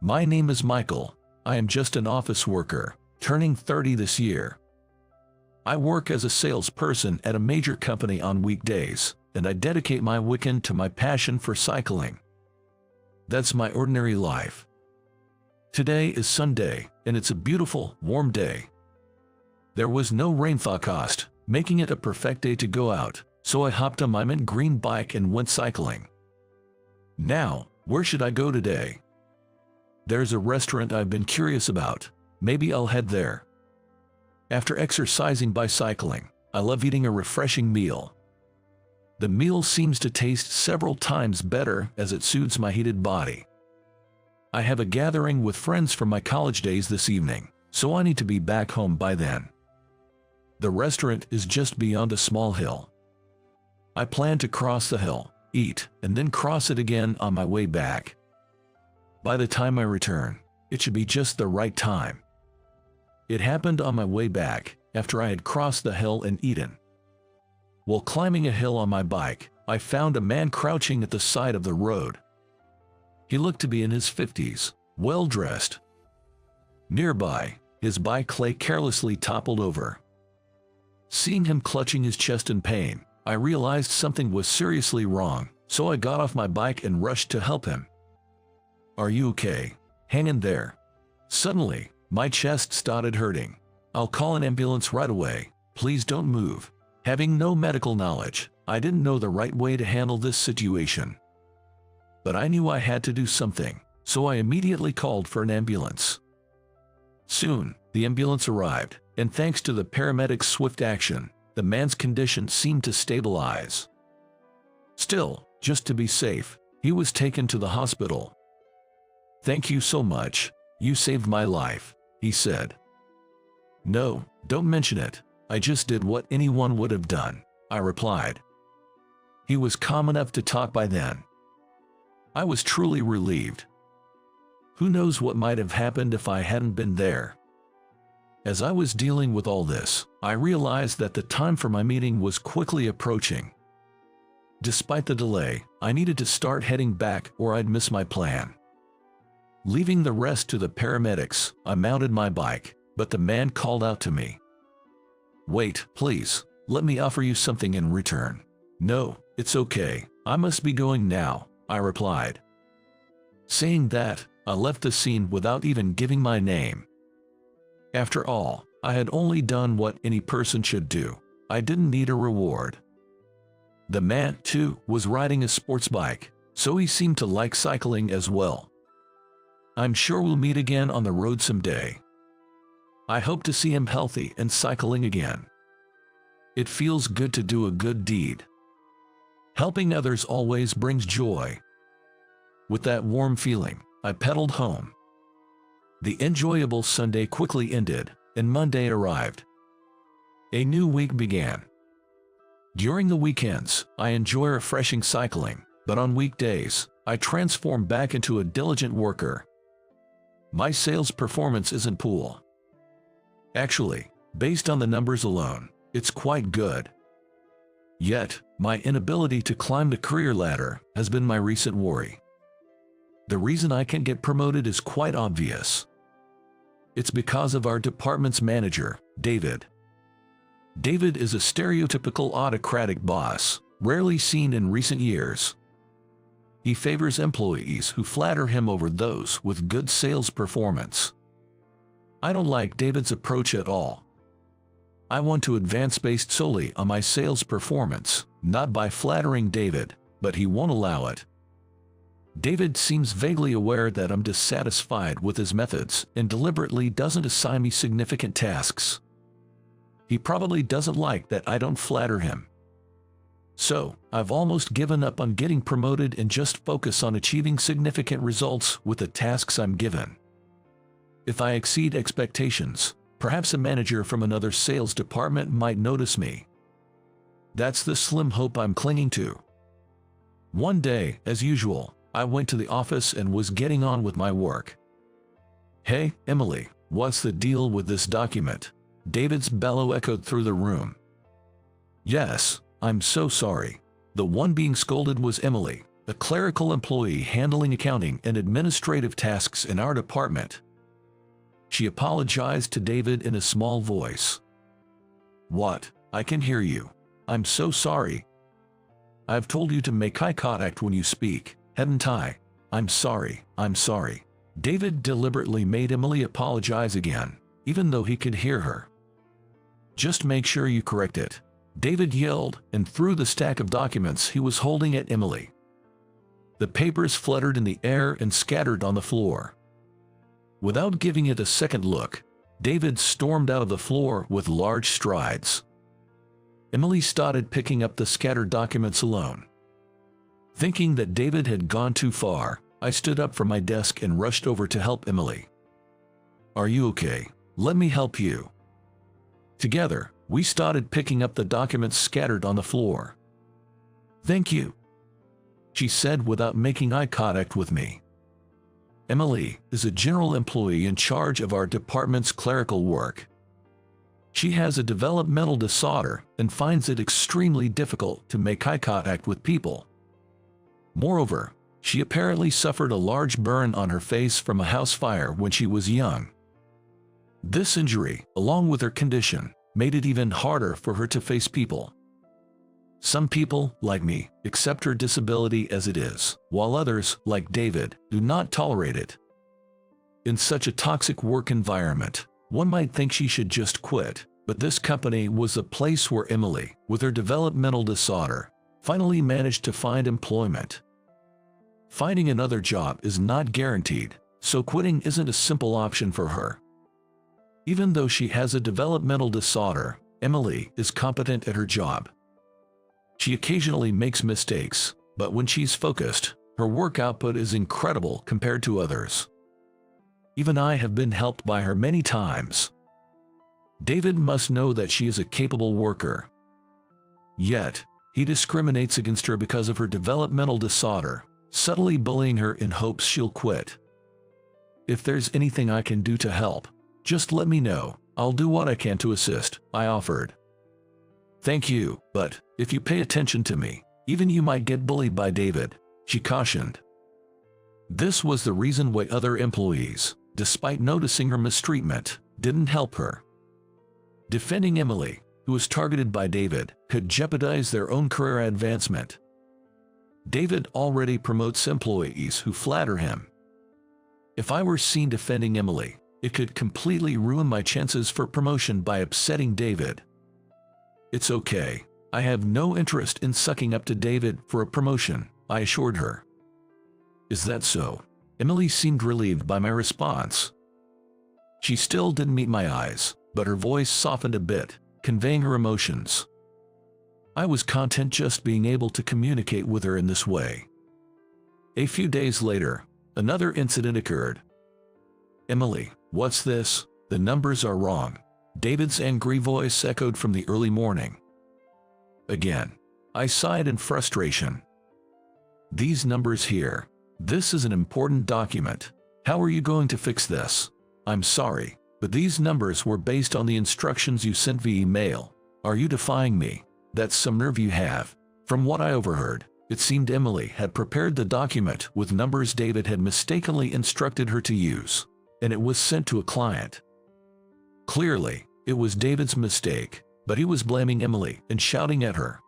My name is Michael. I am just an office worker, turning 30 this year. I work as a salesperson at a major company on weekdays, and I dedicate my weekend to my passion for cycling. That's my ordinary life. Today is Sunday, and it's a beautiful, warm day. There was no rain forecast, making it a perfect day to go out, so I hopped on my mint green bike and went cycling. Now, where should I go today? There's a restaurant I've been curious about. Maybe I'll head there. After exercising by cycling, I love eating a refreshing meal. The meal seems to taste several times better as it soothes my heated body. I have a gathering with friends from my college days this evening, so I need to be back home by then. The restaurant is just beyond a small hill. I plan to cross the hill, eat, and then cross it again on my way back. By the time I return, it should be just the right time. It happened on my way back, after I had crossed the hill and eaten. While climbing a hill on my bike, I found a man crouching at the side of the road. He looked to be in his 50s, well-dressed. Nearby, his bike lay carelessly toppled over. Seeing him clutching his chest in pain, I realized something was seriously wrong, so I got off my bike and rushed to help him. "Are you okay? Hang in there." Suddenly, my chest started hurting. "I'll call an ambulance right away. Please don't move." Having no medical knowledge, I didn't know the right way to handle this situation. But I knew I had to do something, so I immediately called for an ambulance. Soon, the ambulance arrived, and thanks to the paramedics' swift action, the man's condition seemed to stabilize. Still, just to be safe, he was taken to the hospital. "Thank you so much. You saved my life," he said. "No, don't mention it. I just did what anyone would have done," I replied. He was calm enough to talk by then. I was truly relieved. Who knows what might have happened if I hadn't been there. As I was dealing with all this, I realized that the time for my meeting was quickly approaching. Despite the delay, I needed to start heading back or I'd miss my plan. Leaving the rest to the paramedics, I mounted my bike, but the man called out to me. "Wait, please, let me offer you something in return." "No, it's okay, I must be going now," I replied. Saying that, I left the scene without even giving my name. After all, I had only done what any person should do. I didn't need a reward. The man, too, was riding a sports bike, so he seemed to like cycling as well. I'm sure we'll meet again on the road someday. I hope to see him healthy and cycling again. It feels good to do a good deed. Helping others always brings joy. With that warm feeling, I pedaled home. The enjoyable Sunday quickly ended, and Monday arrived. A new week began. During the weekends, I enjoy refreshing cycling, but on weekdays, I transform back into a diligent worker. My sales performance isn't poor. Actually, based on the numbers alone, it's quite good. Yet, my inability to climb the career ladder has been my recent worry. The reason I can't get promoted is quite obvious. It's because of our department's manager, David. David is a stereotypical autocratic boss, rarely seen in recent years. He favors employees who flatter him over those with good sales performance. I don't like David's approach at all. I want to advance based solely on my sales performance, not by flattering David, but he won't allow it. David seems vaguely aware that I'm dissatisfied with his methods and deliberately doesn't assign me significant tasks. He probably doesn't like that I don't flatter him. So, I've almost given up on getting promoted and just focus on achieving significant results with the tasks I'm given. If I exceed expectations, perhaps a manager from another sales department might notice me. That's the slim hope I'm clinging to. One day, as usual, I went to the office and was getting on with my work. "Hey, Emily, what's the deal with this document?" David's bellow echoed through the room. "Yes, I'm so sorry." The one being scolded was Emily, a clerical employee handling accounting and administrative tasks in our department. She apologized to David in a small voice. "What? I can hear you. I'm so sorry. I've told you to make eye contact when you speak, haven't I? I'm sorry, I'm sorry." David deliberately made Emily apologize again, even though he could hear her. "Just make sure you correct it," David yelled and threw the stack of documents he was holding at Emily. The papers fluttered in the air and scattered on the floor. Without giving it a second look, David stormed out of the floor with large strides. Emily started picking up the scattered documents alone. Thinking that David had gone too far, I stood up from my desk and rushed over to help Emily. "Are you okay? Let me help you." Together, we started picking up the documents scattered on the floor. "Thank you," she said without making eye contact with me. Emily is a general employee in charge of our department's clerical work. She has a developmental disorder and finds it extremely difficult to make eye contact with people. Moreover, she apparently suffered a large burn on her face from a house fire when she was young. This injury, along with her condition, made it even harder for her to face people. Some people, like me, accept her disability as it is, while others, like David, do not tolerate it. In such a toxic work environment, one might think she should just quit, but this company was a place where Emily, with her developmental disorder, finally managed to find employment. Finding another job is not guaranteed, so quitting isn't a simple option for her. Even though she has a developmental disorder, Emily is competent at her job. She occasionally makes mistakes, but when she's focused, her work output is incredible compared to others. Even I have been helped by her many times. David must know that she is a capable worker. Yet, he discriminates against her because of her developmental disorder, subtly bullying her in hopes she'll quit. "If there's anything I can do to help, just let me know. I'll do what I can to assist," I offered. "Thank you, but if you pay attention to me, even you might get bullied by David," she cautioned. This was the reason why other employees, despite noticing her mistreatment, didn't help her. Defending Emily, who was targeted by David, could jeopardize their own career advancement. David already promotes employees who flatter him. If I were seen defending Emily, it could completely ruin my chances for promotion by upsetting David. "It's okay. I have no interest in sucking up to David for a promotion," I assured her. "Is that so?" Emily seemed relieved by my response. She still didn't meet my eyes, but her voice softened a bit, conveying her emotions. I was content just being able to communicate with her in this way. A few days later, another incident occurred. "Emily, what's this? The numbers are wrong." David's angry voice echoed from the early morning. Again, I sighed in frustration. "These numbers here. This is an important document. How are you going to fix this?" "I'm sorry, but these numbers were based on the instructions you sent via email. Are you defying me? That's some nerve you have." From what I overheard, it seemed Emily had prepared the document with numbers David had mistakenly instructed her to use, and it was sent to a client. Clearly, it was David's mistake, but he was blaming Emily and shouting at her.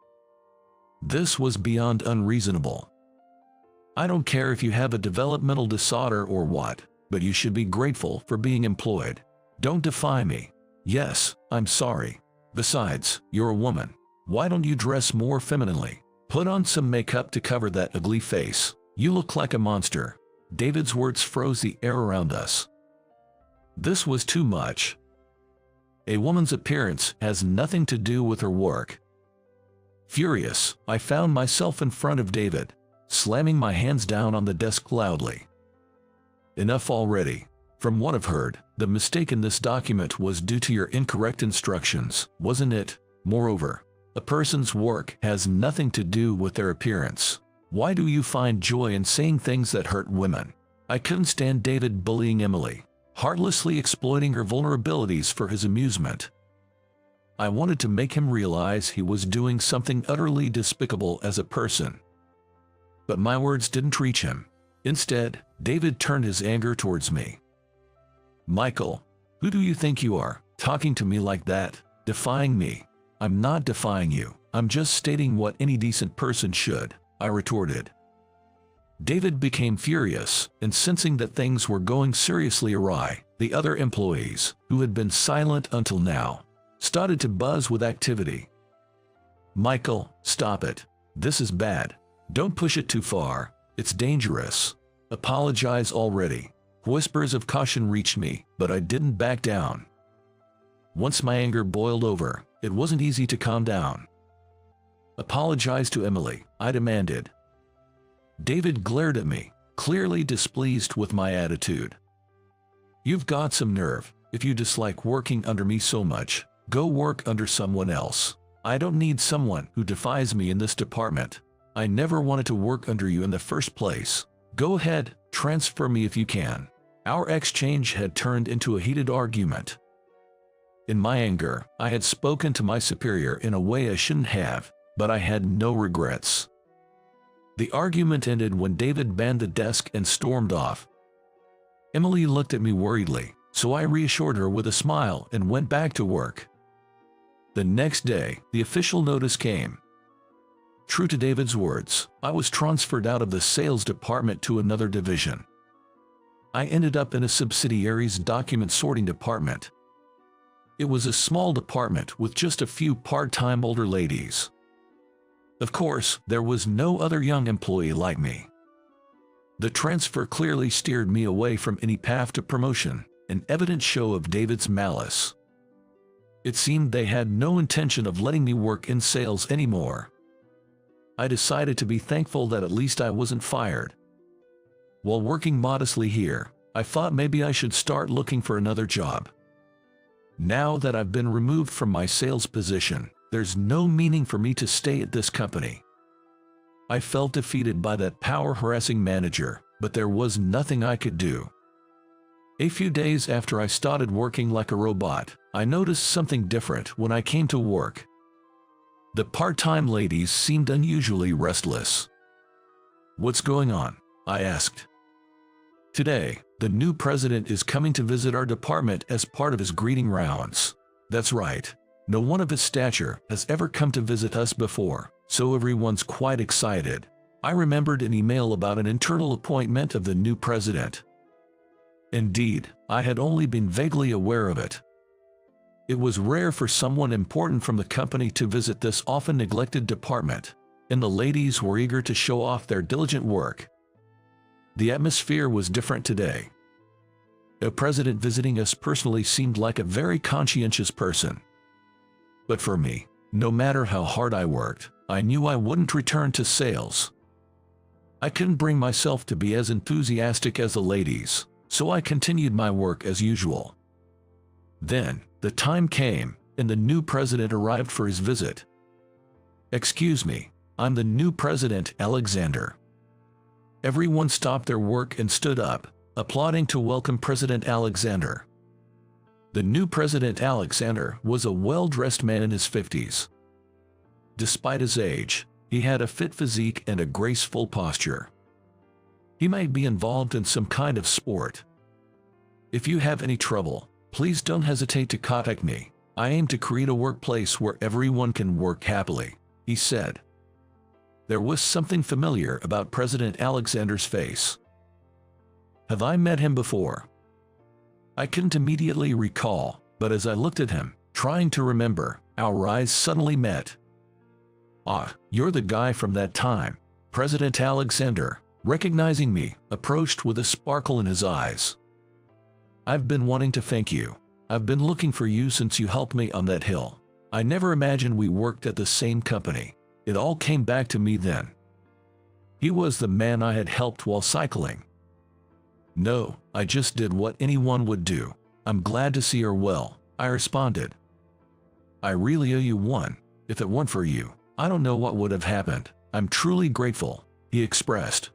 This was beyond unreasonable. I don't care if you have a developmental disorder or what, but you should be grateful for being employed. Don't defy me. Yes, I'm sorry. Besides, you're a woman. Why don't you dress more femininely? Put on some makeup to cover that ugly face. You look like a monster. David's words froze the air around us. This was too much. A woman's appearance has nothing to do with her work. Furious, I found myself in front of David, slamming my hands down on the desk loudly. "Enough already. From what I've heard, the mistake in this document was due to your incorrect instructions, wasn't it? Moreover, a person's work has nothing to do with their appearance. Why do you find joy in saying things that hurt women?" I couldn't stand David bullying Emily, heartlessly exploiting her vulnerabilities for his amusement. I wanted to make him realize he was doing something utterly despicable as a person. But my words didn't reach him. Instead, David turned his anger towards me. "Michael, who do you think you are, talking to me like that, defying me?" "I'm not defying you. I'm just stating what any decent person should," I retorted. David became furious, and sensing that things were going seriously awry, the other employees, who had been silent until now, started to buzz with activity. "Michael, stop it. This is bad. Don't push it too far. It's dangerous. Apologize already." Whispers of caution reached me, but I didn't back down. Once my anger boiled over, it wasn't easy to calm down. "Apologize to Emily," I demanded. David glared at me, clearly displeased with my attitude. "You've got some nerve. If you dislike working under me so much, go work under someone else. I don't need someone who defies me in this department. I never wanted to work under you in the first place. Go ahead, transfer me if you can." Our exchange had turned into a heated argument. In my anger, I had spoken to my superior in a way I shouldn't have, but I had no regrets. The argument ended when David banged the desk and stormed off. Emily looked at me worriedly, so I reassured her with a smile and went back to work. The next day, the official notice came. True to David's words, I was transferred out of the sales department to another division. I ended up in a subsidiary's document sorting department. It was a small department with just a few part-time older ladies. Of course, there was no other young employee like me. The transfer clearly steered me away from any path to promotion, an evident show of David's malice. It seemed they had no intention of letting me work in sales anymore. I decided to be thankful that at least I wasn't fired. While working modestly here, I thought maybe I should start looking for another job. Now that I've been removed from my sales position, there's no meaning for me to stay at this company. I felt defeated by that power-harassing manager, but there was nothing I could do. A few days after I started working like a robot, I noticed something different when I came to work. The part-time ladies seemed unusually restless. "What's going on?" I asked. "Today, the new president is coming to visit our department as part of his greeting rounds." "That's right. No one of his stature has ever come to visit us before, so everyone's quite excited." I remembered an email about an internal appointment of the new president. Indeed, I had only been vaguely aware of it. It was rare for someone important from the company to visit this often neglected department, and the ladies were eager to show off their diligent work. The atmosphere was different today. A president visiting us personally seemed like a very conscientious person. But for me, no matter how hard I worked, I knew I wouldn't return to sales. I couldn't bring myself to be as enthusiastic as the ladies, so I continued my work as usual. Then, the time came, and the new president arrived for his visit. "Excuse me, I'm the new president, Alexander." Everyone stopped their work and stood up, applauding to welcome President Alexander. The new President Alexander was a well-dressed man in his 50s. Despite his age, he had a fit physique and a graceful posture. He might be involved in some kind of sport. "If you have any trouble, please don't hesitate to contact me. I aim to create a workplace where everyone can work happily," he said. There was something familiar about President Alexander's face. Have I met him before? I couldn't immediately recall, but as I looked at him, trying to remember, our eyes suddenly met. "Ah, you're the guy from that time." President Alexander, recognizing me, approached with a sparkle in his eyes. "I've been wanting to thank you. I've been looking for you since you helped me on that hill. I never imagined we worked at the same company. It all came back to me then." He was the man I had helped while cycling. "No, I just did what anyone would do. I'm glad to see her well," I responded. "I really owe you one. If it weren't for you, I don't know what would have happened. I'm truly grateful," he expressed.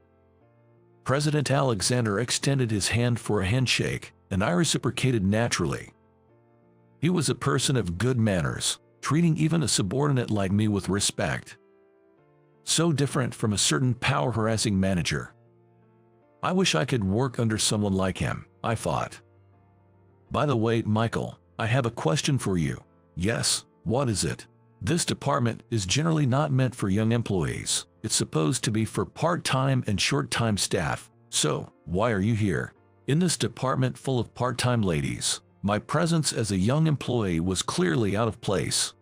President Alexander extended his hand for a handshake, and I reciprocated naturally. He was a person of good manners, treating even a subordinate like me with respect. So different from a certain power-harassing manager. I wish I could work under someone like him, I thought. By the way, Michael, I have a question for you. Yes, what is it? This department is generally not meant for young employees. It's supposed to be for part-time and short-time staff. So, why are you here? In this department full of part-time ladies, my presence as a young employee was clearly out of place.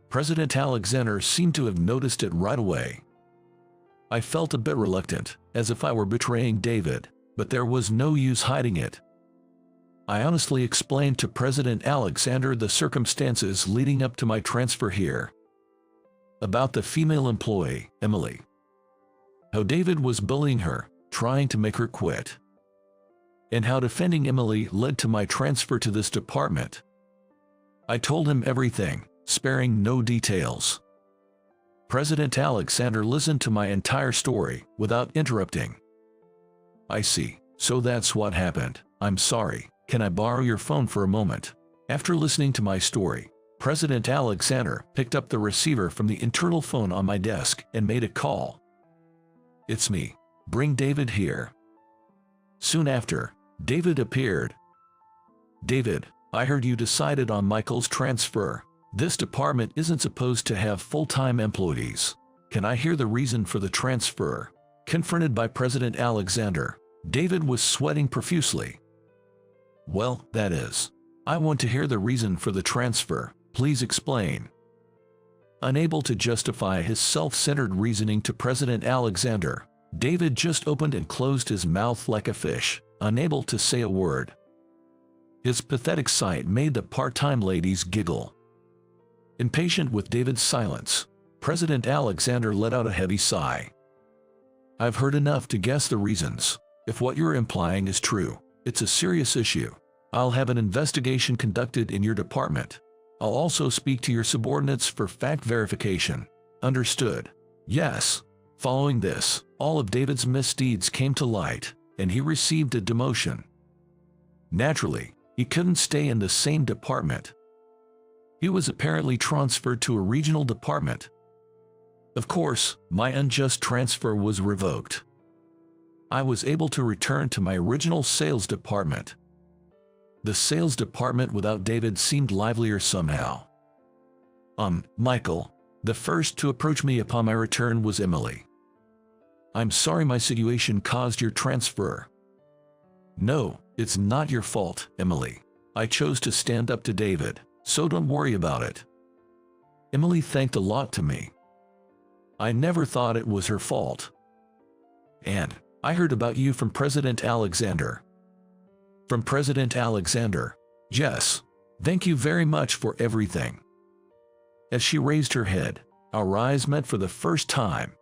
President Alexander seemed to have noticed it right away. I felt a bit reluctant, as if I were betraying David, but there was no use hiding it. I honestly explained to President Alexander the circumstances leading up to my transfer here. About the female employee, Emily. How David was bullying her, trying to make her quit. And how defending Emily led to my transfer to this department. I told him everything, sparing no details. President Alexander listened to my entire story without interrupting. I see, so that's what happened. I'm sorry, can I borrow your phone for a moment? After listening to my story, President Alexander picked up the receiver from the internal phone on my desk and made a call. It's me. Bring David here. Soon after, David appeared. David, I heard you decided on Michael's transfer. This department isn't supposed to have full-time employees. Can I hear the reason for the transfer? Confronted by President Alexander, David was sweating profusely. Well, that is. I want to hear the reason for the transfer. Please explain. Unable to justify his self-centered reasoning to President Alexander, David just opened and closed his mouth like a fish, unable to say a word. His pathetic sight made the part-time ladies giggle. Impatient with David's silence, President Alexander let out a heavy sigh. I've heard enough to guess the reasons. If what you're implying is true, it's a serious issue. I'll have an investigation conducted in your department. I'll also speak to your subordinates for fact verification. Understood? Yes. Following this, all of David's misdeeds came to light, and he received a demotion. Naturally, he couldn't stay in the same department. He was apparently transferred to a regional department. Of course, my unjust transfer was revoked. I was able to return to my original sales department. The sales department without David seemed livelier somehow. Michael, the first to approach me upon my return was Emily. I'm sorry my situation caused your transfer. No, it's not your fault, Emily. I chose to stand up to David, so don't worry about it. Emily thanked a lot to me. I never thought it was her fault. And I heard about you from President Alexander. From President Alexander. Yes. Thank you very much for everything. As she raised her head, our eyes met for the first time.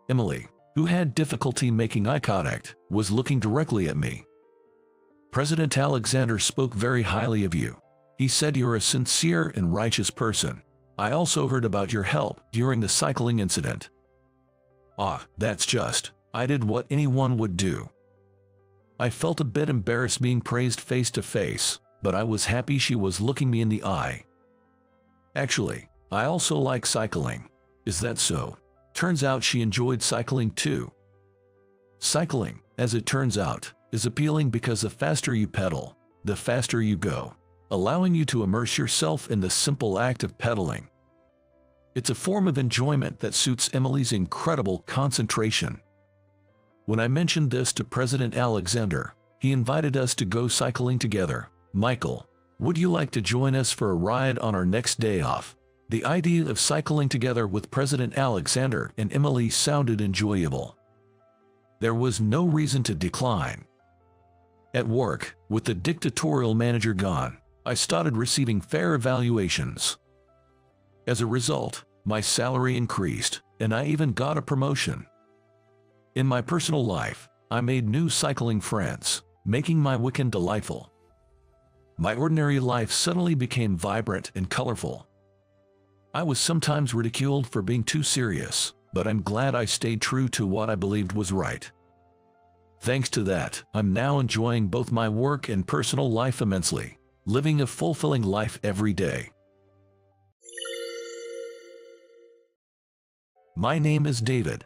Emily, who had difficulty making eye contact, was looking directly at me. President Alexander spoke very highly of you. He said you're a sincere and righteous person. I also heard about your help during the cycling incident. That's just. I did what anyone would do. I felt a bit embarrassed being praised face to face, but I was happy she was looking me in the eye. Actually, I also like cycling. Is that so? Turns out she enjoyed cycling too. Cycling, as it turns out, is appealing because the faster you pedal, the faster you go, allowing you to immerse yourself in the simple act of pedaling. It's a form of enjoyment that suits Emily's incredible concentration. When I mentioned this to President Alexander, he invited us to go cycling together. Michael, would you like to join us for a ride on our next day off? The idea of cycling together with President Alexander and Emily sounded enjoyable. There was no reason to decline. At work, with the dictatorial manager gone, I started receiving fair evaluations. As a result, my salary increased, and I even got a promotion. In my personal life, I made new cycling friends, making my weekend delightful. My ordinary life suddenly became vibrant and colorful. I was sometimes ridiculed for being too serious, but I'm glad I stayed true to what I believed was right. Thanks to that, I'm now enjoying both my work and personal life immensely, living a fulfilling life every day. My name is David.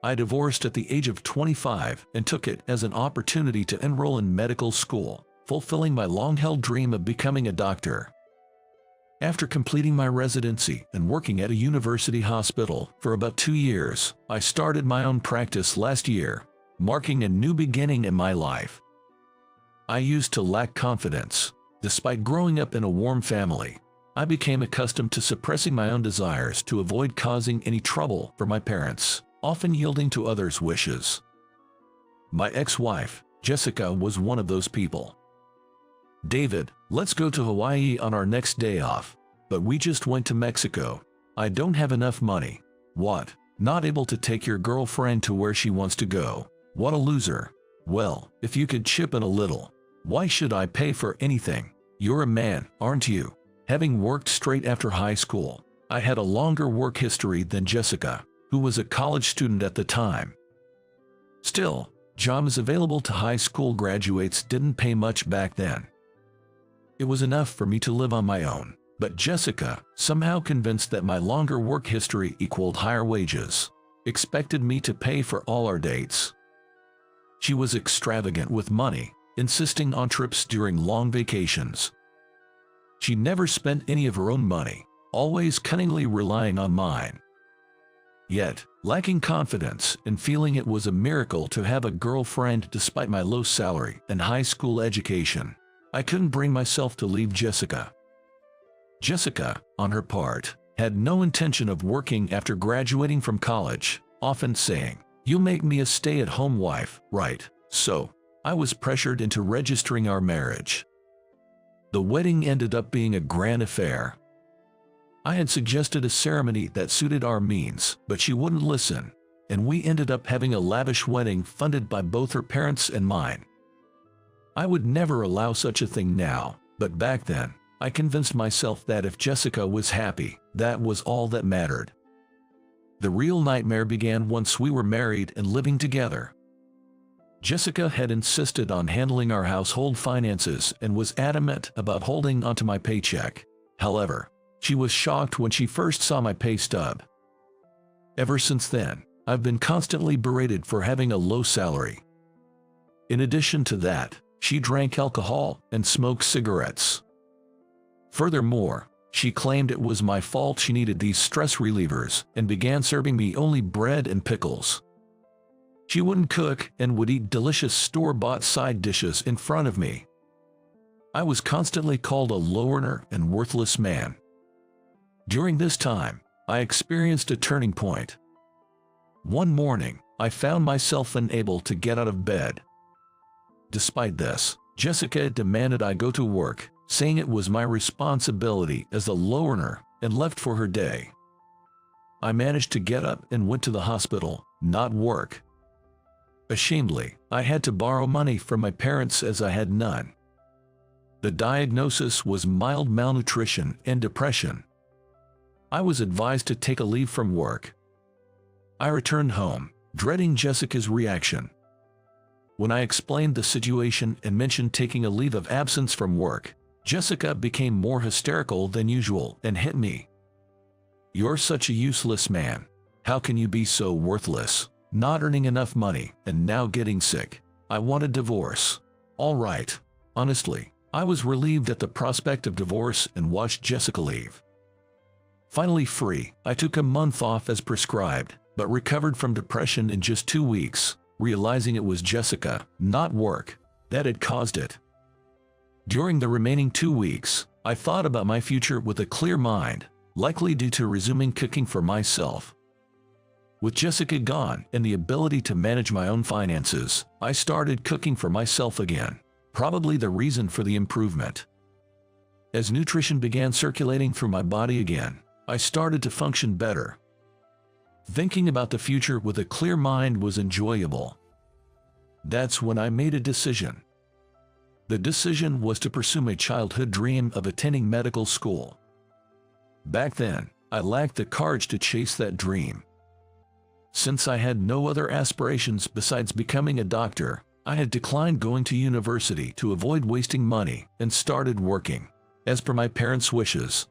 I divorced at the age of 25 and took it as an opportunity to enroll in medical school, fulfilling my long-held dream of becoming a doctor. After completing my residency and working at a university hospital for about 2 years, I started my own practice last year, marking a new beginning in my life. I used to lack confidence. Despite growing up in a warm family, I became accustomed to suppressing my own desires to avoid causing any trouble for my parents, often yielding to others' wishes. My ex-wife, Jessica, was one of those people. David, let's go to Hawaii on our next day off. But we just went to Mexico. I don't have enough money. What? Not able to take your girlfriend to where she wants to go? What a loser. Well, if you could chip in a little. Why should I pay for anything? You're a man, aren't you? Having worked straight after high school, I had a longer work history than Jessica, who was a college student at the time. Still, jobs available to high school graduates didn't pay much back then. It was enough for me to live on my own, but Jessica, somehow convinced that my longer work history equaled higher wages, expected me to pay for all our dates. She was extravagant with money, insisting on trips during long vacations. She never spent any of her own money, always cunningly relying on mine. Yet, lacking confidence and feeling it was a miracle to have a girlfriend despite my low salary and high school education, I couldn't bring myself to leave Jessica. Jessica, on her part, had no intention of working after graduating from college, often saying, "You'll make me a stay-at-home wife, right?" So, I was pressured into registering our marriage. The wedding ended up being a grand affair. I had suggested a ceremony that suited our means, but she wouldn't listen, and we ended up having a lavish wedding funded by both her parents and mine. I would never allow such a thing now, but back then, I convinced myself that if Jessica was happy, that was all that mattered. The real nightmare began once we were married and living together. Jessica had insisted on handling our household finances and was adamant about holding onto my paycheck. However, she was shocked when she first saw my pay stub. Ever since then, I've been constantly berated for having a low salary. In addition to that, she drank alcohol and smoked cigarettes. Furthermore, she claimed it was my fault she needed these stress relievers and began serving me only bread and pickles. She wouldn't cook and would eat delicious store-bought side dishes in front of me. I was constantly called a low earner and worthless man. During this time, I experienced a turning point. One morning, I found myself unable to get out of bed. Despite this, Jessica demanded I go to work, saying it was my responsibility as a low earner, and left for her day. I managed to get up and went to the hospital, not work. Ashamedly, I had to borrow money from my parents as I had none. The diagnosis was mild malnutrition and depression. I was advised to take a leave from work. I returned home, dreading Jessica's reaction. When I explained the situation and mentioned taking a leave of absence from work, Jessica became more hysterical than usual and hit me. "You're such a useless man. How can you be so worthless? Not earning enough money and now getting sick. I want a divorce." All right. Honestly, I was relieved at the prospect of divorce and watched Jessica leave. Finally free, I took a month off as prescribed, but recovered from depression in just 2 weeks, realizing it was Jessica, not work, that had caused it. During the remaining 2 weeks, I thought about my future with a clear mind, likely due to resuming cooking for myself. With Jessica gone and the ability to manage my own finances, I started cooking for myself again, probably the reason for the improvement. As nutrition began circulating through my body again, I started to function better. Thinking about the future with a clear mind was enjoyable. That's when I made a decision. The decision was to pursue my childhood dream of attending medical school. Back then, I lacked the courage to chase that dream. Since I had no other aspirations besides becoming a doctor, I had declined going to university to avoid wasting money and started working, as per my parents' wishes.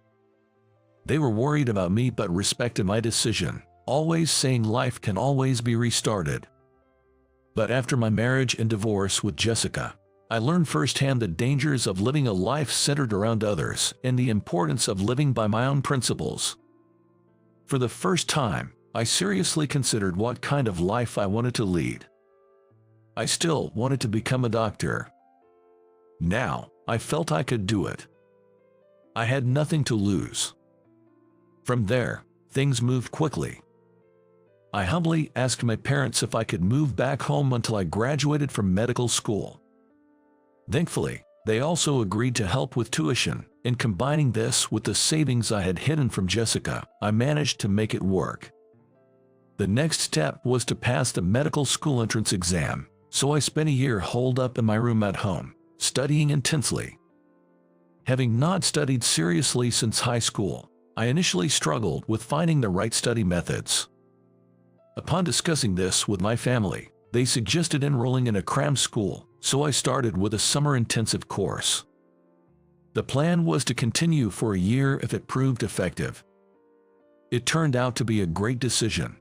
They were worried about me but respected my decision, always saying life can always be restarted. But after my marriage and divorce with Jessica, I learned firsthand the dangers of living a life centered around others and the importance of living by my own principles. For the first time, I seriously considered what kind of life I wanted to lead. I still wanted to become a doctor. Now, I felt I could do it. I had nothing to lose. From there, things moved quickly. I humbly asked my parents if I could move back home until I graduated from medical school. Thankfully, they also agreed to help with tuition, and combining this with the savings I had hidden from Jessica, I managed to make it work. The next step was to pass the medical school entrance exam, so I spent a year holed up in my room at home, studying intensely. Having not studied seriously since high school, I initially struggled with finding the right study methods. Upon discussing this with my family, they suggested enrolling in a cram school, so I started with a summer intensive course. The plan was to continue for a year if it proved effective. It turned out to be a great decision.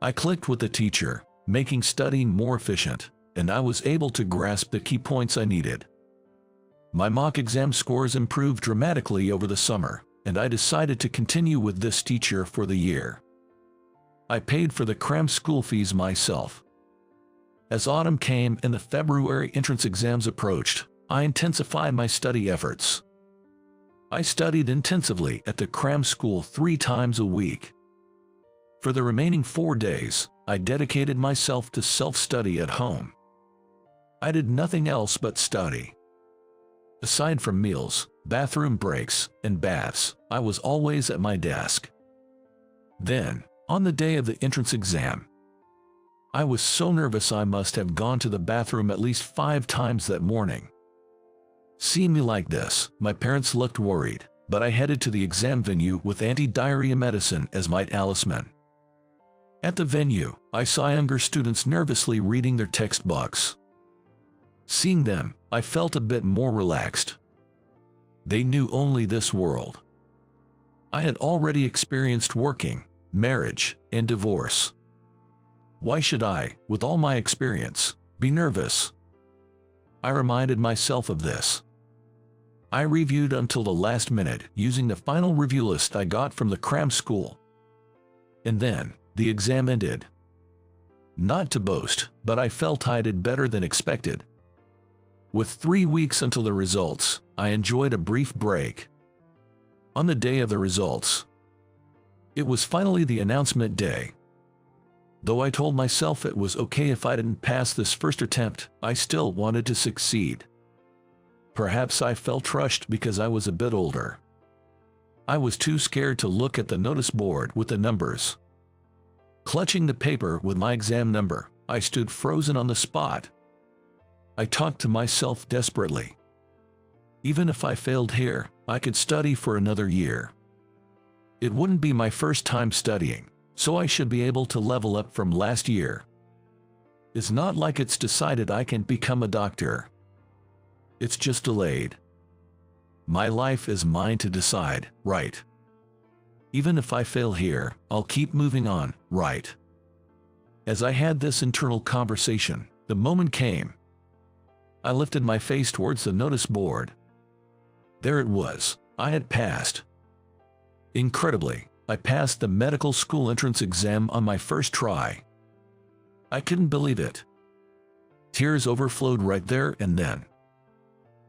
I clicked with the teacher, making studying more efficient, and I was able to grasp the key points I needed. My mock exam scores improved dramatically over the summer, and I decided to continue with this teacher for the year. I paid for the cram school fees myself. As autumn came and the February entrance exams approached, I intensified my study efforts. I studied intensively at the cram school 3 times a week. For the remaining 4 days, I dedicated myself to self-study at home. I did nothing else but study. Aside from meals, bathroom breaks, and baths, I was always at my desk. Then, on the day of the entrance exam, I was so nervous I must have gone to the bathroom at least 5 times that morning. Seeing me like this, my parents looked worried, but I headed to the exam venue with anti-diarrhea medicine as my talisman. At the venue, I saw younger students nervously reading their textbooks. Seeing them, I felt a bit more relaxed. They knew only this world. I had already experienced working, marriage, and divorce. Why should I, with all my experience, be nervous? I reminded myself of this. I reviewed until the last minute using the final review list I got from the cram school. And then, the exam ended. Not to boast, but I felt I did better than expected. With 3 weeks until the results, I enjoyed a brief break. On the day of the results, it was finally the announcement day. Though I told myself it was okay if I didn't pass this first attempt, I still wanted to succeed. Perhaps I felt rushed because I was a bit older. I was too scared to look at the notice board with the numbers. Clutching the paper with my exam number, I stood frozen on the spot. I talked to myself desperately. Even if I failed here, I could study for another year. It wouldn't be my first time studying, so I should be able to level up from last year. It's not like it's decided I can become a doctor. It's just delayed. My life is mine to decide, right? Even if I fail here, I'll keep moving on, right? As I had this internal conversation, the moment came. I lifted my face towards the notice board. There it was. I had passed. Incredibly, I passed the medical school entrance exam on my first try. I couldn't believe it. Tears overflowed right there and then.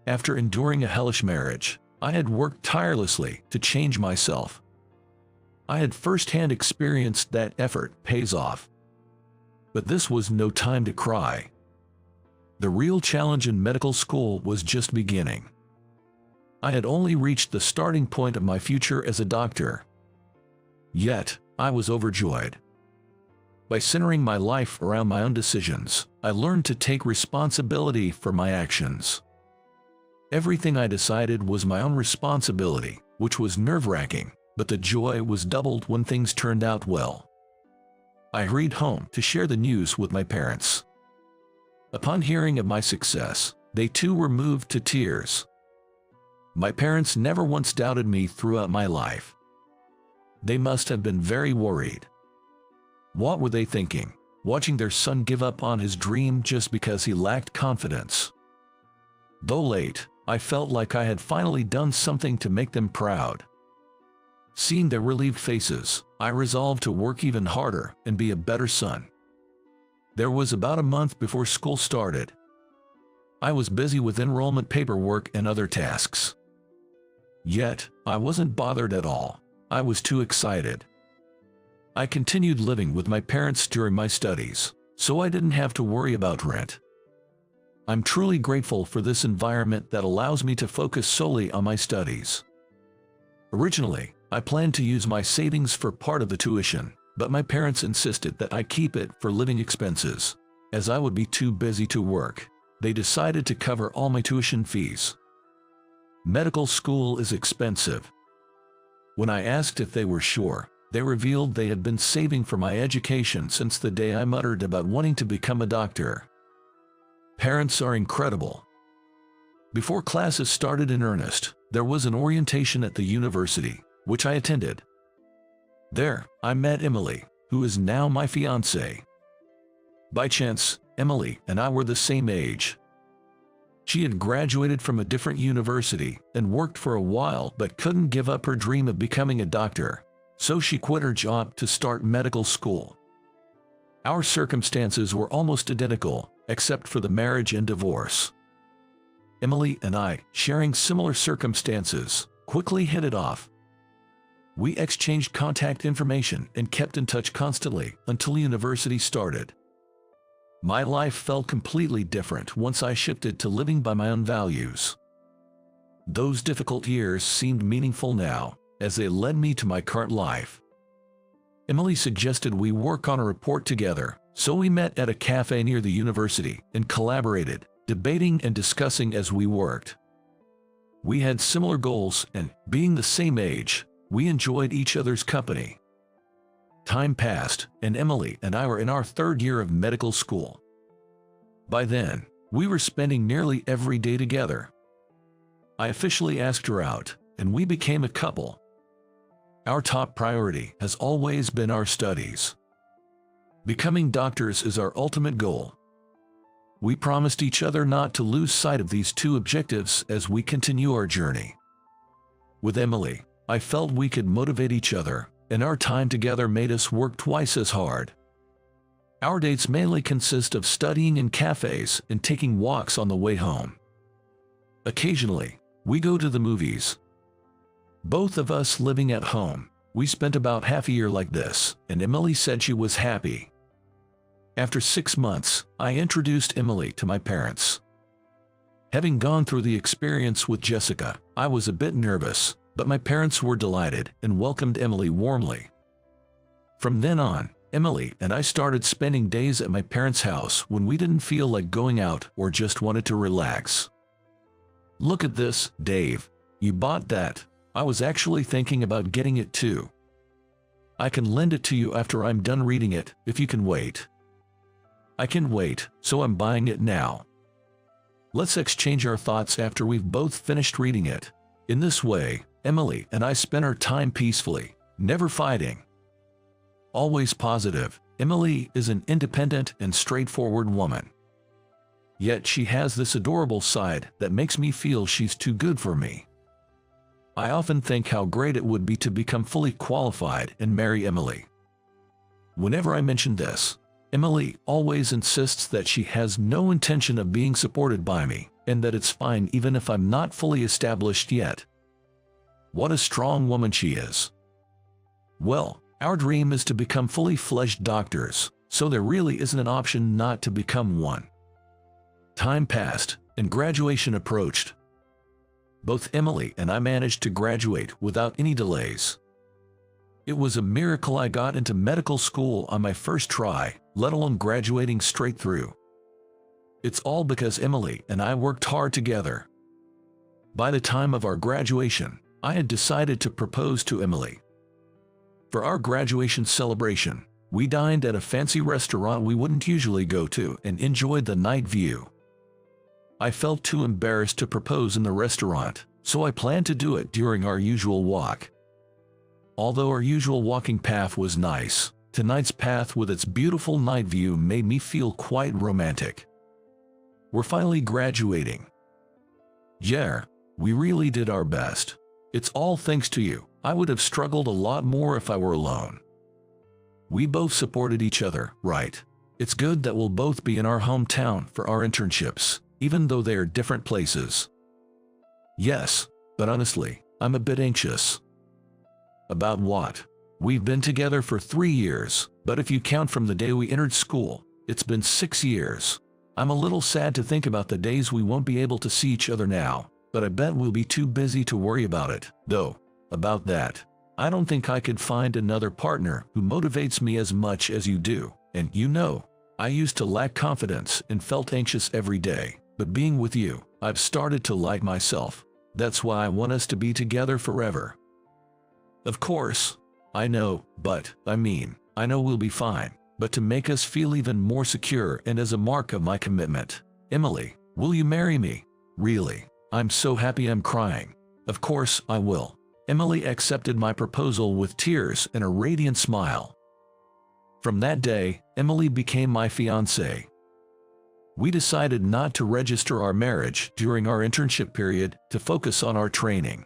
After enduring a hellish marriage, I had worked tirelessly to change myself. I had firsthand experienced that effort pays off. But this was no time to cry. The real challenge in medical school was just beginning. I had only reached the starting point of my future as a doctor. Yet, I was overjoyed. By centering my life around my own decisions, I learned to take responsibility for my actions. Everything I decided was my own responsibility, which was nerve-wracking, but the joy was doubled when things turned out well. I hurried home to share the news with my parents. Upon hearing of my success, they too were moved to tears. My parents never once doubted me throughout my life. They must have been very worried. What were they thinking, watching their son give up on his dream just because he lacked confidence? Though late, I felt like I had finally done something to make them proud. Seeing their relieved faces, I resolved to work even harder and be a better son. There was about a month before school started. I was busy with enrollment paperwork and other tasks. Yet, I wasn't bothered at all. I was too excited. I continued living with my parents during my studies, so I didn't have to worry about rent. I'm truly grateful for this environment that allows me to focus solely on my studies. Originally, I planned to use my savings for part of the tuition, but my parents insisted that I keep it for living expenses. As I would be too busy to work, they decided to cover all my tuition fees. Medical school is expensive. When I asked if they were sure, they revealed they had been saving for my education since the day I muttered about wanting to become a doctor. Parents are incredible. Before classes started in earnest, there was an orientation at the university, which I attended. There, I met Emily, who is now my fiancée. By chance, Emily and I were the same age. She had graduated from a different university and worked for a while but couldn't give up her dream of becoming a doctor, so she quit her job to start medical school. Our circumstances were almost identical, except for the marriage and divorce. Emily and I, sharing similar circumstances, quickly hit it off. We exchanged contact information and kept in touch constantly until university started. My life felt completely different once I shifted to living by my own values. Those difficult years seemed meaningful now, as they led me to my current life. Emily suggested we work on a report together, so we met at a cafe near the university and collaborated, debating and discussing as we worked. We had similar goals and, being the same age, we enjoyed each other's company. Time passed, and Emily and I were in our third year of medical school. By then, we were spending nearly every day together. I officially asked her out, and we became a couple. Our top priority has always been our studies. Becoming doctors is our ultimate goal. We promised each other not to lose sight of these two objectives as we continue our journey. With Emily, I felt we could motivate each other, and our time together made us work twice as hard. Our dates mainly consist of studying in cafes and taking walks on the way home. Occasionally, we go to the movies. Both of us living at home, we spent about half a year like this, and Emily said she was happy. After 6 months, I introduced Emily to my parents. Having gone through the experience with Jessica, I was a bit nervous, but my parents were delighted and welcomed Emily warmly. From then on, Emily and I started spending days at my parents' house when we didn't feel like going out or just wanted to relax. Look at this, Dave. You bought that. I was actually thinking about getting it too. I can lend it to you after I'm done reading it, if you can wait. I can wait, so I'm buying it now. Let's exchange our thoughts after we've both finished reading it. In this way, Emily and I spent our time peacefully, never fighting. Always positive, Emily is an independent and straightforward woman. Yet she has this adorable side that makes me feel she's too good for me. I often think how great it would be to become fully qualified and marry Emily. Whenever I mention this, Emily always insists that she has no intention of being supported by me, and that it's fine even if I'm not fully established yet. What a strong woman she is. Well, our dream is to become fully fledged doctors, so there really isn't an option not to become one. Time passed, and graduation approached. Both Emily and I managed to graduate without any delays. It was a miracle I got into medical school on my first try, let alone graduating straight through. It's all because Emily and I worked hard together. By the time of our graduation, I had decided to propose to Emily. For our graduation celebration, we dined at a fancy restaurant we wouldn't usually go to and enjoyed the night view. I felt too embarrassed to propose in the restaurant, so I planned to do it during our usual walk. Although our usual walking path was nice, Tonight's path with its beautiful night view made me feel quite romantic. We're finally graduating. Yeah, we really did our best. It's all thanks to you. I would have struggled a lot more if I were alone. We both supported each other, right? It's good that we'll both be in our hometown for our internships, even though they are different places. Yes, but honestly, I'm a bit anxious. About what? We've been together for 3 years, but if you count from the day we entered school, it's been 6 years. I'm a little sad to think about the days we won't be able to see each other now, but I bet we'll be too busy to worry about it. Though, about that, I don't think I could find another partner who motivates me as much as you do. And you know, I used to lack confidence and felt anxious every day, but being with you, I've started to like myself. That's why I want us to be together forever. Of course, I know, I know we'll be fine. But to make us feel even more secure and as a mark of my commitment, Emily, will you marry me? Really? I'm so happy I'm crying. Of course I will. Emily accepted my proposal with tears and a radiant smile. From that day, Emily became my fiancée. We decided not to register our marriage during our internship period to focus on our training.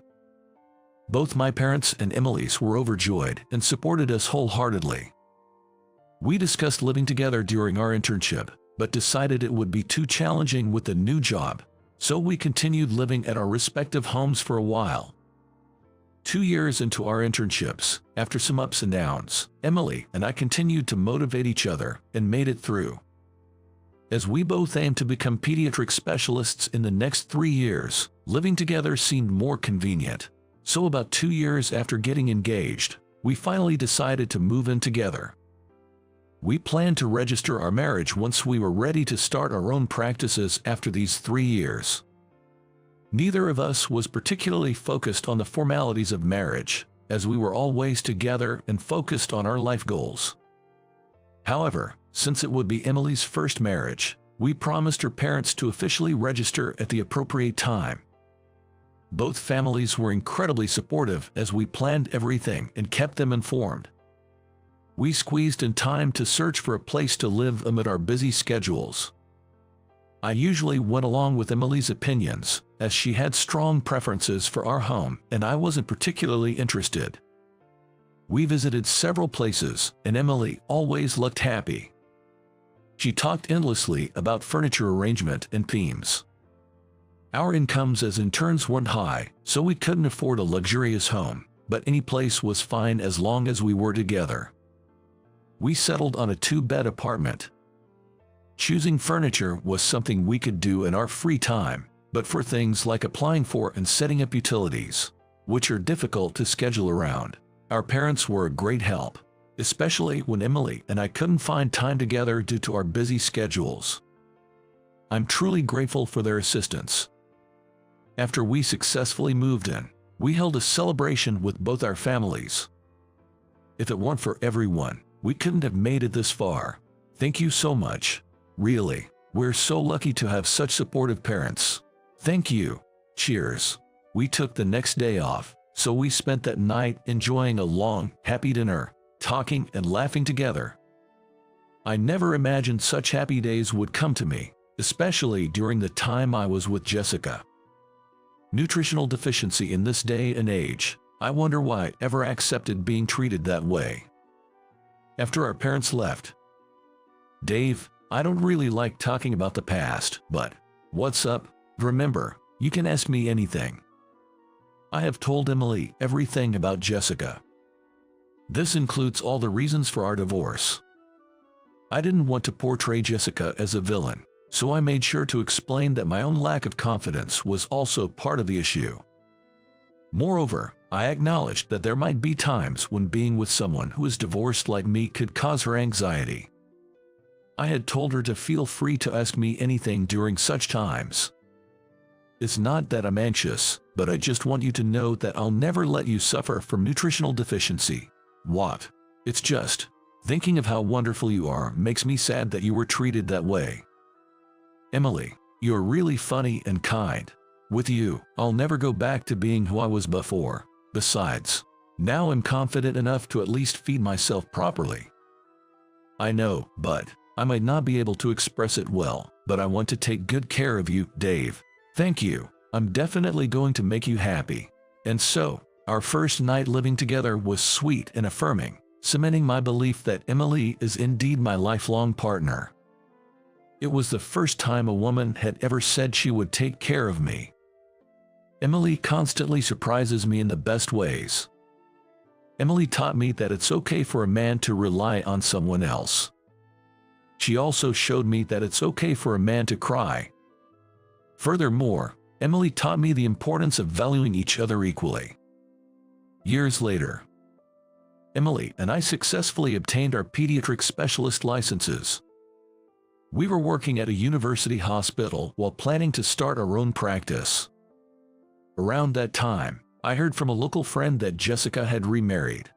Both my parents and Emily's were overjoyed and supported us wholeheartedly. We discussed living together during our internship, but decided it would be too challenging with the new job, so we continued living at our respective homes for a while. 2 years into our internships, after some ups and downs, Emily and I continued to motivate each other and made it through. As we both aimed to become pediatric specialists in the next 3 years, living together seemed more convenient. So about 2 years after getting engaged, we finally decided to move in together. We planned to register our marriage once we were ready to start our own practices after these 3 years. Neither of us was particularly focused on the formalities of marriage, as we were always together and focused on our life goals. However, since it would be Emily's first marriage, we promised her parents to officially register at the appropriate time. Both families were incredibly supportive as we planned everything and kept them informed. We squeezed in time to search for a place to live amid our busy schedules. I usually went along with Emily's opinions, as she had strong preferences for our home and I wasn't particularly interested. We visited several places and Emily always looked happy. She talked endlessly about furniture arrangement and themes. Our incomes as interns weren't high, so we couldn't afford a luxurious home, but any place was fine as long as we were together. We settled on a 2-bed apartment. Choosing furniture was something we could do in our free time, but for things like applying for and setting up utilities, which are difficult to schedule around, our parents were a great help, especially when Emily and I couldn't find time together due to our busy schedules. I'm truly grateful for their assistance. After we successfully moved in, we held a celebration with both our families. If it weren't for everyone, we couldn't have made it this far. Thank you so much. Really, we're so lucky to have such supportive parents. Thank you. Cheers. We took the next day off, so we spent that night enjoying a long, happy dinner, talking and laughing together. I never imagined such happy days would come to me, especially during the time I was with Jessica. Nutritional deficiency in this day and age, I wonder why I ever accepted being treated that way. After our parents left, Dave, I don't really like talking about the past, but what's up? Remember, you can ask me anything. I have told Emily everything about Jessica. This includes all the reasons for our divorce. I didn't want to portray Jessica as a villain, so I made sure to explain that my own lack of confidence was also part of the issue. Moreover, I acknowledged that there might be times when being with someone who is divorced like me could cause her anxiety. I had told her to feel free to ask me anything during such times. It's not that I'm anxious, but I just want you to know that I'll never let you suffer from nutritional deficiency. What? It's just, thinking of how wonderful you are makes me sad that you were treated that way. Emily, you're really funny and kind. With you, I'll never go back to being who I was before. Besides, now I'm confident enough to at least feed myself properly. I know, but I might not be able to express it well, but I want to take good care of you, Dave. Thank you. I'm definitely going to make you happy. And so, our first night living together was sweet and affirming, cementing my belief that Emily is indeed my lifelong partner. It was the first time a woman had ever said she would take care of me. Emily constantly surprises me in the best ways. Emily taught me that it's okay for a man to rely on someone else. She also showed me that it's okay for a man to cry. Furthermore, Emily taught me the importance of valuing each other equally. Years later, Emily and I successfully obtained our pediatric specialist licenses. We were working at a university hospital while planning to start our own practice. Around that time, I heard from a local friend that Jessica had remarried.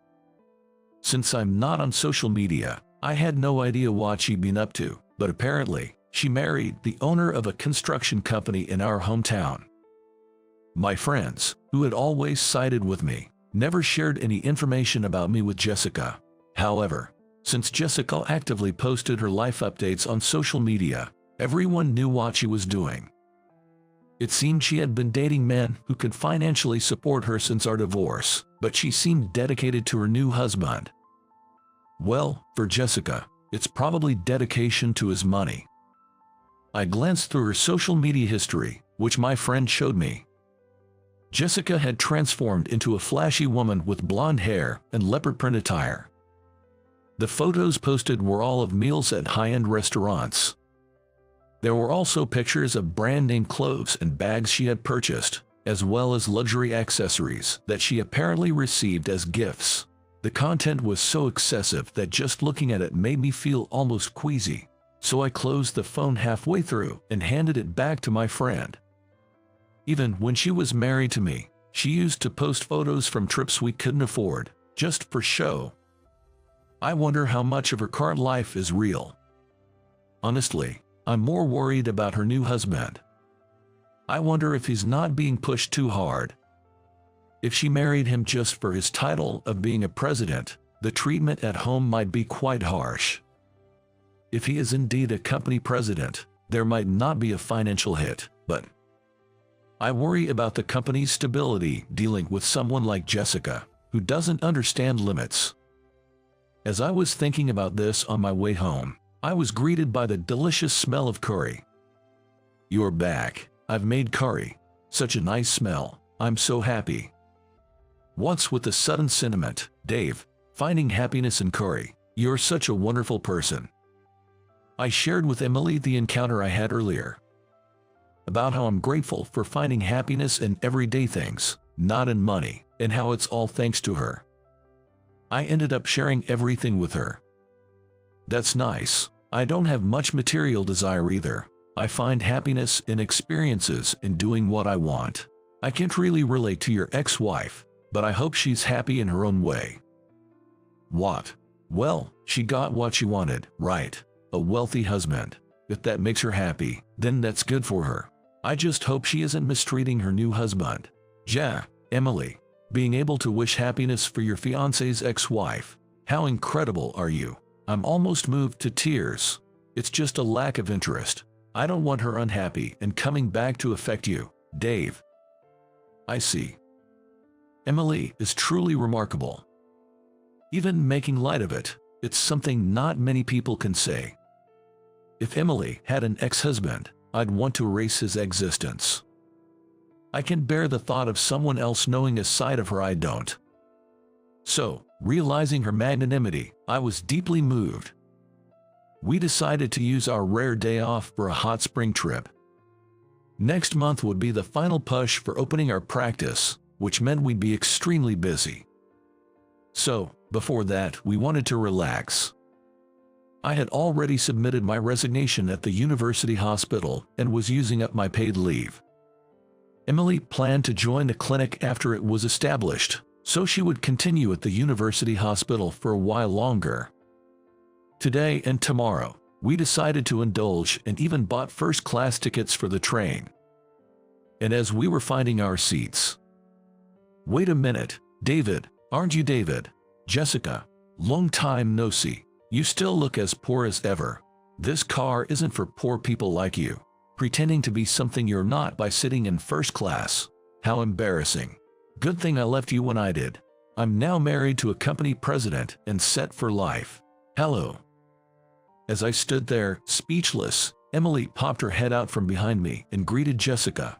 Since I'm not on social media, I had no idea what she'd been up to, but apparently, she married the owner of a construction company in our hometown. My friends, who had always sided with me, never shared any information about me with Jessica. However, since Jessica actively posted her life updates on social media, everyone knew what she was doing. It seemed she had been dating men who could financially support her since our divorce, but she seemed dedicated to her new husband. Well, for Jessica, it's probably dedication to his money. I glanced through her social media history, which my friend showed me. Jessica had transformed into a flashy woman with blonde hair and leopard print attire. The photos posted were all of meals at high-end restaurants. There were also pictures of brand-name clothes and bags she had purchased, as well as luxury accessories that she apparently received as gifts. The content was so excessive that just looking at it made me feel almost queasy, so I closed the phone halfway through and handed it back to my friend. Even when she was married to me, she used to post photos from trips we couldn't afford, just for show. I wonder how much of her current life is real. Honestly, I'm more worried about her new husband. I wonder if he's not being pushed too hard. If she married him just for his title of being a president, the treatment at home might be quite harsh. If he is indeed a company president, there might not be a financial hit, but I worry about the company's stability dealing with someone like Jessica, who doesn't understand limits. As I was thinking about this on my way home, I was greeted by the delicious smell of curry. "You're back. I've made curry. Such a nice smell. I'm so happy." What's with the sudden sentiment, Dave? Finding happiness in curry. You're such a wonderful person. I shared with Emily the encounter I had earlier, about how I'm grateful for finding happiness in everyday things, not in money, and how it's all thanks to her. I ended up sharing everything with her. That's nice. I don't have much material desire either. I find happiness in experiences and doing what I want. I can't really relate to your ex-wife, but I hope she's happy in her own way. What? Well, she got what she wanted, right? A wealthy husband. If that makes her happy, then that's good for her. I just hope she isn't mistreating her new husband. Yeah, Emily, being able to wish happiness for your fiance's ex-wife. How incredible are you? I'm almost moved to tears. It's just a lack of interest. I don't want her unhappy and coming back to affect you, Dave. I see. Emily is truly remarkable. Even making light of it, it's something not many people can say. If Emily had an ex-husband, I'd want to erase his existence. I can bear the thought of someone else knowing a side of her I don't. So, realizing her magnanimity, I was deeply moved. We decided to use our rare day off for a hot spring trip. Next month would be the final push for opening our practice, which meant we'd be extremely busy. So, before that, we wanted to relax. I had already submitted my resignation at the university hospital and was using up my paid leave. Emily planned to join the clinic after it was established, so she would continue at the university hospital for a while longer. Today and tomorrow, we decided to indulge and even bought first-class tickets for the train. And as we were finding our seats, "Wait a minute, David, aren't you David? Jessica, long time no see. You still look as poor as ever. This car isn't for poor people like you, pretending to be something you're not by sitting in first class. How embarrassing. Good thing I left you when I did. I'm now married to a company president and set for life. Hello." As I stood there, speechless, Emily popped her head out from behind me and greeted Jessica.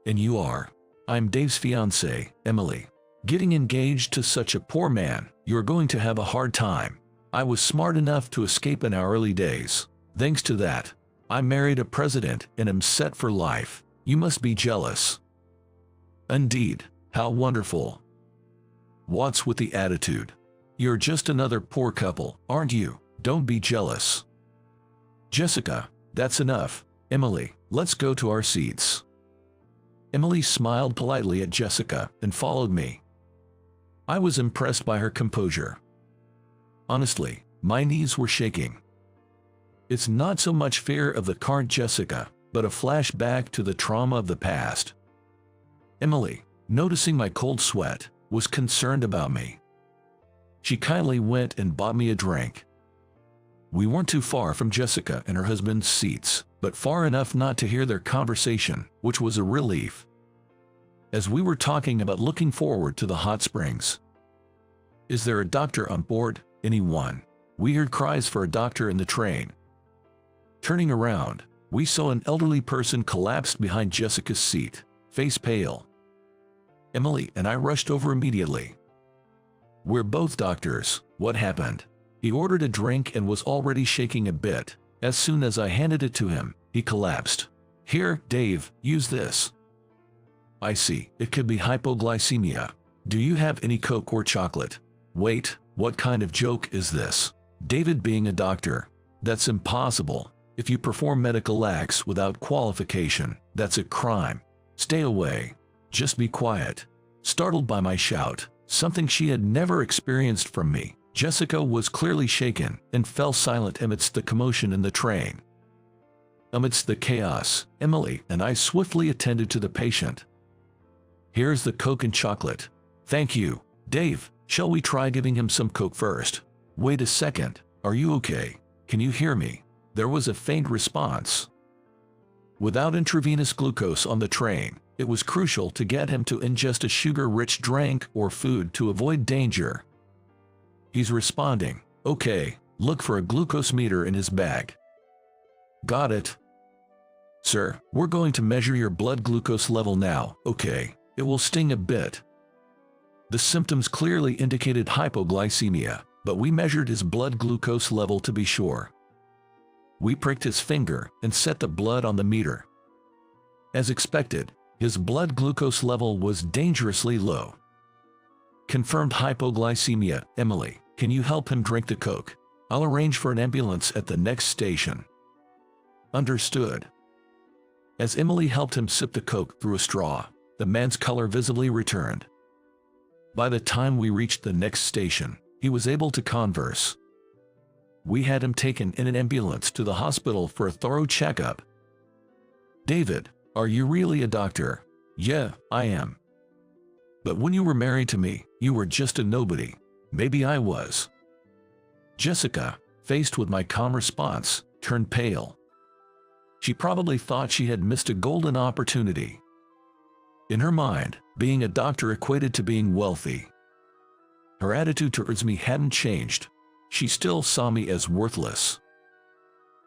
"And you are?" "I'm Dave's fiancée, Emily. Getting engaged to such a poor man, you're going to have a hard time. I was smart enough to escape in our early days. Thanks to that, I married a president and am set for life. You must be jealous." "Indeed, how wonderful. What's with the attitude? You're just another poor couple, aren't you? Don't be jealous." "Jessica, that's enough. Emily, let's go to our seats." Emily smiled politely at Jessica and followed me. I was impressed by her composure. Honestly, my knees were shaking. It's not so much fear of the current Jessica, but a flashback to the trauma of the past. Emily, noticing my cold sweat, was concerned about me. She kindly went and bought me a drink. We weren't too far from Jessica and her husband's seats, but far enough not to hear their conversation, which was a relief. As we were talking about looking forward to the hot springs. "Is there a doctor on board? Anyone?" We heard cries for a doctor in the train. Turning around, we saw an elderly person collapsed behind Jessica's seat, face pale. Emily and I rushed over immediately. "We're both doctors. What happened?" He ordered a drink and was already shaking a bit. As soon as I handed it to him, he collapsed. "Here, Dave, use this." "I see, it could be hypoglycemia. Do you have any Coke or chocolate?" "Wait, what kind of joke is this? David being a doctor? That's impossible. If you perform medical acts without qualification, that's a crime. Stay away. Just be quiet." Startled by my shout, something she had never experienced from me, Jessica was clearly shaken and fell silent amidst the commotion in the train. Amidst the chaos, Emily and I swiftly attended to the patient. "Here's the Coke and chocolate." "Thank you. Dave, shall we try giving him some Coke first?" "Wait a second, are you okay? Can you hear me?" There was a faint response. Without intravenous glucose on the train, it was crucial to get him to ingest a sugar-rich drink or food to avoid danger. "He's responding. Okay, look for a glucose meter in his bag." "Got it." "Sir, we're going to measure your blood glucose level now, okay? It will sting a bit." The symptoms clearly indicated hypoglycemia, but we measured his blood glucose level to be sure. We pricked his finger and set the blood on the meter. As expected, his blood glucose level was dangerously low. "Confirmed hypoglycemia, Emily. Can you help him drink the Coke? I'll arrange for an ambulance at the next station." "Understood." As Emily helped him sip the Coke through a straw, the man's color visibly returned. By the time we reached the next station, he was able to converse. We had him taken in an ambulance to the hospital for a thorough checkup. "David, are you really a doctor?" "Yeah, I am." "But when you were married to me, you were just a nobody." "Maybe I was." Jessica, faced with my calm response, turned pale. She probably thought she had missed a golden opportunity. In her mind, being a doctor equated to being wealthy. Her attitude towards me hadn't changed. She still saw me as worthless.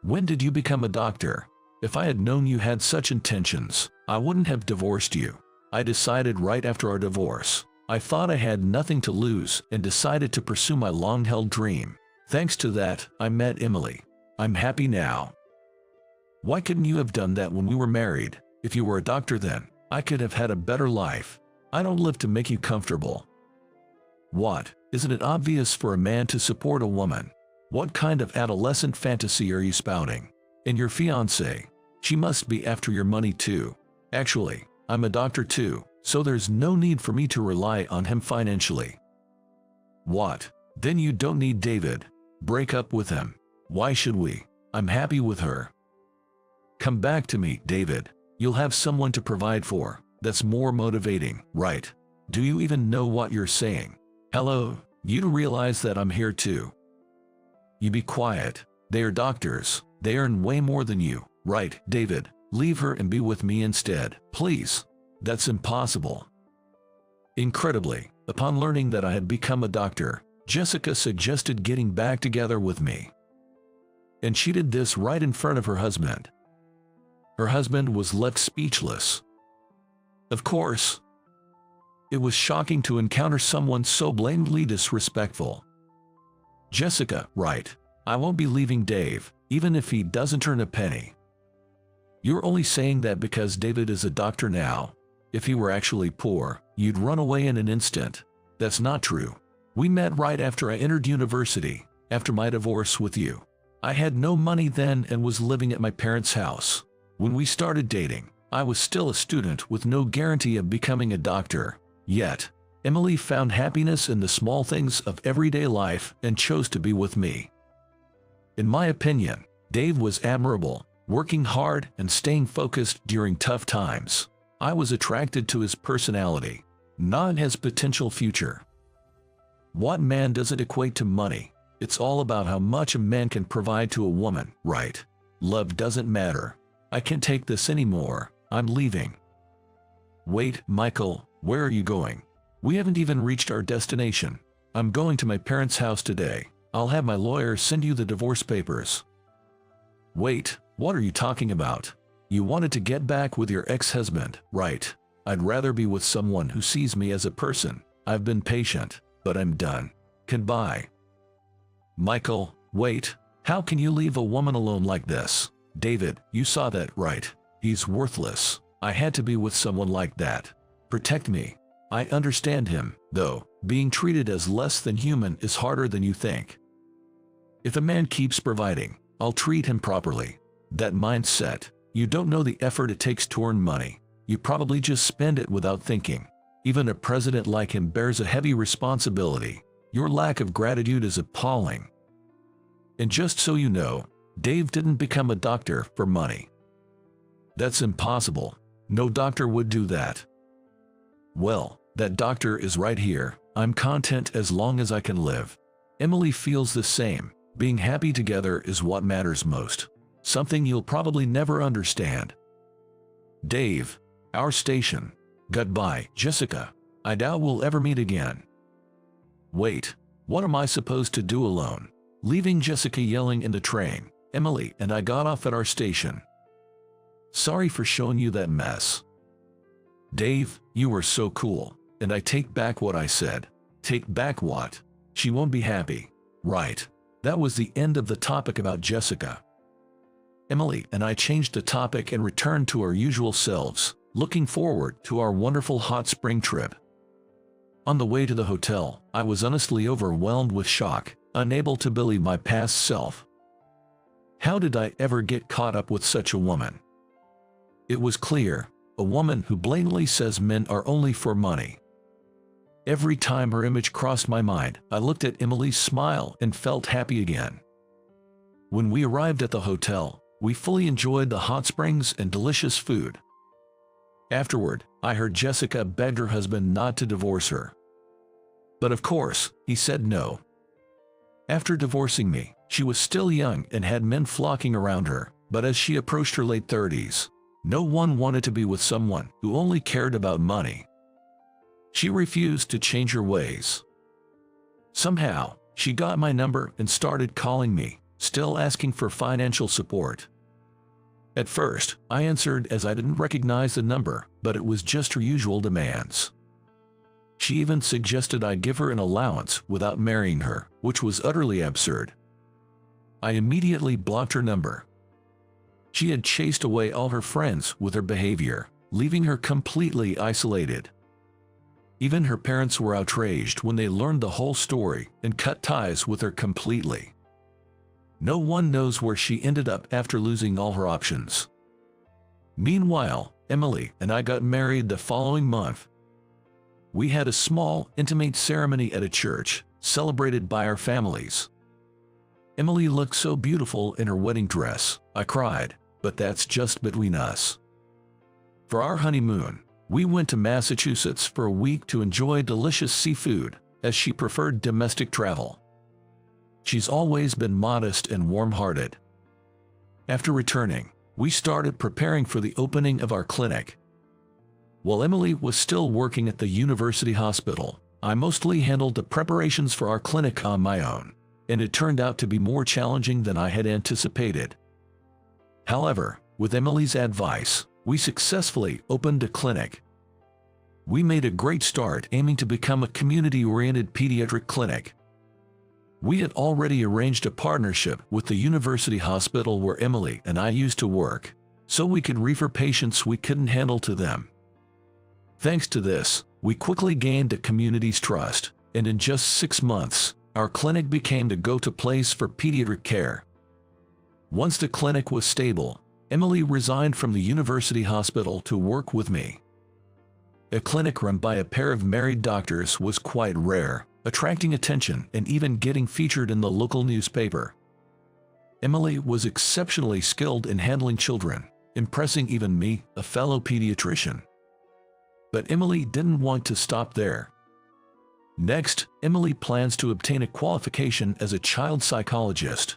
"When did you become a doctor? If I had known you had such intentions, I wouldn't have divorced you. I decided right after our divorce. I thought I had nothing to lose and decided to pursue my long-held dream. Thanks to that, I met Emily. I'm happy now." "Why couldn't you have done that when we were married? If you were a doctor then, I could have had a better life. I don't live to make you comfortable." "What? Isn't it obvious for a man to support a woman? What kind of adolescent fantasy are you spouting? And your fiancée? She must be after your money too. Actually, I'm a doctor too, so there's no need for me to rely on him financially." "What? Then you don't need David. Break up with him. Why should we? I'm happy with her." "Come back to me, David. You'll have someone to provide for. That's more motivating, right? Do you even know what you're saying? Hello, you realize that I'm here too." You be quiet. They are doctors. They earn way more than you, right, David? Leave her and be with me instead, please. That's impossible. Incredibly, upon learning that I had become a doctor, Jessica suggested getting back together with me. And she did this right in front of her husband. Her husband was left speechless. Of course, it was shocking to encounter someone so blatantly disrespectful. Jessica, right. I won't be leaving Dave, even if he doesn't earn a penny. You're only saying that because David is a doctor now. If he were actually poor, you'd run away in an instant. That's not true. We met right after I entered university, after my divorce with you. I had no money then and was living at my parents' house. When we started dating, I was still a student with no guarantee of becoming a doctor. Yet, Emily found happiness in the small things of everyday life and chose to be with me. In my opinion, Dave was admirable, working hard and staying focused during tough times. I was attracted to his personality, not his potential future. What man doesn't equate to money? It's all about how much a man can provide to a woman, right? Love doesn't matter. I can't take this anymore. I'm leaving. Wait, Michael, where are you going? We haven't even reached our destination. I'm going to my parents' house today. I'll have my lawyer send you the divorce papers. Wait, what are you talking about? You wanted to get back with your ex-husband, right? I'd rather be with someone who sees me as a person. I've been patient, but I'm done. Goodbye. Michael, wait. How can you leave a woman alone like this? David, you saw that, right? He's worthless. I had to be with someone like that. Protect me. I understand him, though. Being treated as less than human is harder than you think. If a man keeps providing, I'll treat him properly. That mindset. You don't know the effort it takes to earn money. You probably just spend it without thinking. Even a president like him bears a heavy responsibility. Your lack of gratitude is appalling. And just so you know, Dave didn't become a doctor for money. That's impossible. No doctor would do that. Well, that doctor is right here. I'm content as long as I can live. Emily feels the same. Being happy together is what matters most. Something you'll probably never understand. Dave, our station. Goodbye, Jessica. I doubt we'll ever meet again. Wait, what am I supposed to do alone? Leaving Jessica yelling in the train. Emily and I got off at our station. Sorry for showing you that mess. Dave, you were so cool, and I take back what I said. Take back what? She won't be happy. Right. That was the end of the topic about Jessica. Emily and I changed the topic and returned to our usual selves, looking forward to our wonderful hot spring trip. On the way to the hotel, I was honestly overwhelmed with shock, unable to believe my past self. How did I ever get caught up with such a woman? It was clear, a woman who blatantly says men are only for money. Every time her image crossed my mind, I looked at Emily's smile and felt happy again. When we arrived at the hotel, we fully enjoyed the hot springs and delicious food. Afterward, I heard Jessica begged her husband not to divorce her. But of course, he said no. After divorcing me, she was still young and had men flocking around her, but as she approached her late 30s, no one wanted to be with someone who only cared about money. She refused to change her ways. Somehow, she got my number and started calling me, still asking for financial support. At first, I answered as I didn't recognize the number, but it was just her usual demands. She even suggested I give her an allowance without marrying her, which was utterly absurd. I immediately blocked her number. She had chased away all her friends with her behavior, leaving her completely isolated. Even her parents were outraged when they learned the whole story and cut ties with her completely. No one knows where she ended up after losing all her options. Meanwhile, Emily and I got married the following month. We had a small, intimate ceremony at a church, celebrated by our families. Emily looked so beautiful in her wedding dress, I cried, but that's just between us. For our honeymoon, we went to Massachusetts for a week to enjoy delicious seafood, as she preferred domestic travel. She's always been modest and warm-hearted. After returning, we started preparing for the opening of our clinic. While Emily was still working at the university hospital, I mostly handled the preparations for our clinic on my own, and it turned out to be more challenging than I had anticipated. However, with Emily's advice, we successfully opened a clinic. We made a great start aiming to become a community-oriented pediatric clinic. We had already arranged a partnership with the university hospital where Emily and I used to work, so we could refer patients we couldn't handle to them. Thanks to this, we quickly gained the community's trust, and in just 6 months, our clinic became the go-to place for pediatric care. Once the clinic was stable, Emily resigned from the university hospital to work with me. A clinic run by a pair of married doctors was quite rare, attracting attention and even getting featured in the local newspaper. Emily was exceptionally skilled in handling children, impressing even me, a fellow pediatrician. But Emily didn't want to stop there. Next, Emily plans to obtain a qualification as a child psychologist.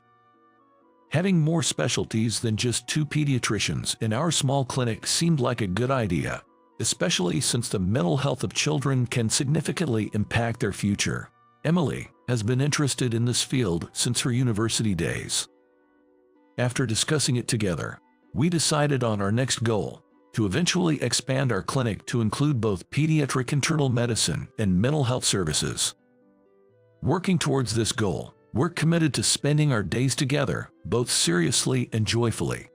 Having more specialties than just 2 pediatricians in our small clinic seemed like a good idea, especially since the mental health of children can significantly impact their future. Emily has been interested in this field since her university days. After discussing it together, we decided on our next goal, to eventually expand our clinic to include both pediatric internal medicine and mental health services. Working towards this goal, we're committed to spending our days together, both seriously and joyfully.